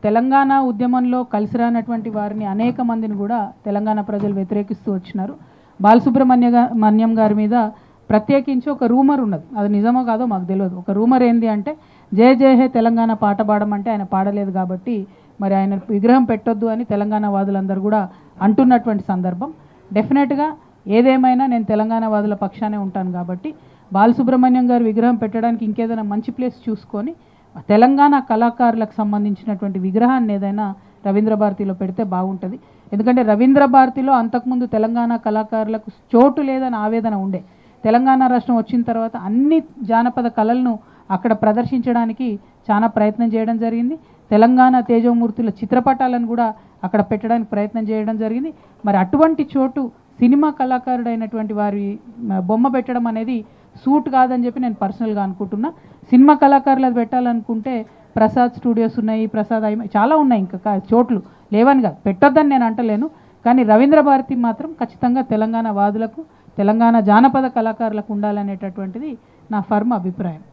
తెలంగాణ ఉద్యమంలో కలిసి రానటువంటి వారిని అనేక మందిని కూడా తెలంగాణ ప్రజలు వ్యతిరేకిస్తూ వచ్చినారు. బాలసుబ్రహ్మణ్యం గారి మీద ప్రత్యేకించి ఒక రూమర్ ఉన్నది. అది నిజమో కాదో మాకు తెలియదు. ఒక రూమర్ ఏంది అంటే జయ జయ హే తెలంగాణ పాట పాడమంటే ఆయన పాడలేదు కాబట్టి మరి ఆయన విగ్రహం పెట్టొద్దు అని తెలంగాణ వాదులందరూ కూడా అంటున్నటువంటి సందర్భం. డెఫినెట్గా ఏదేమైనా నేను తెలంగాణ వాదుల పక్షానే ఉంటాను కాబట్టి బాలసుబ్రహ్మణ్యం గారు విగ్రహం పెట్టడానికి ఇంకేదైనా మంచి ప్లేస్ చూసుకొని తెలంగాణ కళాకారులకు సంబంధించినటువంటి విగ్రహాన్ని ఏదైనా రవీంద్ర భారతిలో పెడితే బాగుంటుంది. ఎందుకంటే రవీంద్ర భారతిలో అంతకుముందు తెలంగాణ కళాకారులకు చోటు లేదని ఆవేదన ఉండే. తెలంగాణ రాష్ట్రం వచ్చిన తర్వాత అన్ని జానపద కళలను అక్కడ ప్రదర్శించడానికి చాలా ప్రయత్నం చేయడం జరిగింది. తెలంగాణ తేజోమూర్తుల చిత్రపటాలను కూడా అక్కడ పెట్టడానికి ప్రయత్నం చేయడం జరిగింది. మరి అటువంటి చోటు సినిమా కళాకారుడైనటువంటి వారి బొమ్మ పెట్టడం అనేది సూట్ కాదని చెప్పి నేను పర్సనల్గా అనుకుంటున్నా. సినిమా కళాకారులు అది పెట్టాలనుకుంటే ప్రసాద్ స్టూడియోస్ ఉన్నాయి, ప్రసాద్ చాలా ఉన్నాయి, ఇంకా చోట్లు లేవని కాదు, పెట్టొద్దని నేను అంటలేను. కానీ రవీంద్ర భారతి మాత్రం ఖచ్చితంగా తెలంగాణ వాదులకు, తెలంగాణ జానపద కళాకారులకు ఉండాలనేటటువంటిది నా ఫర్మ్ అభిప్రాయం.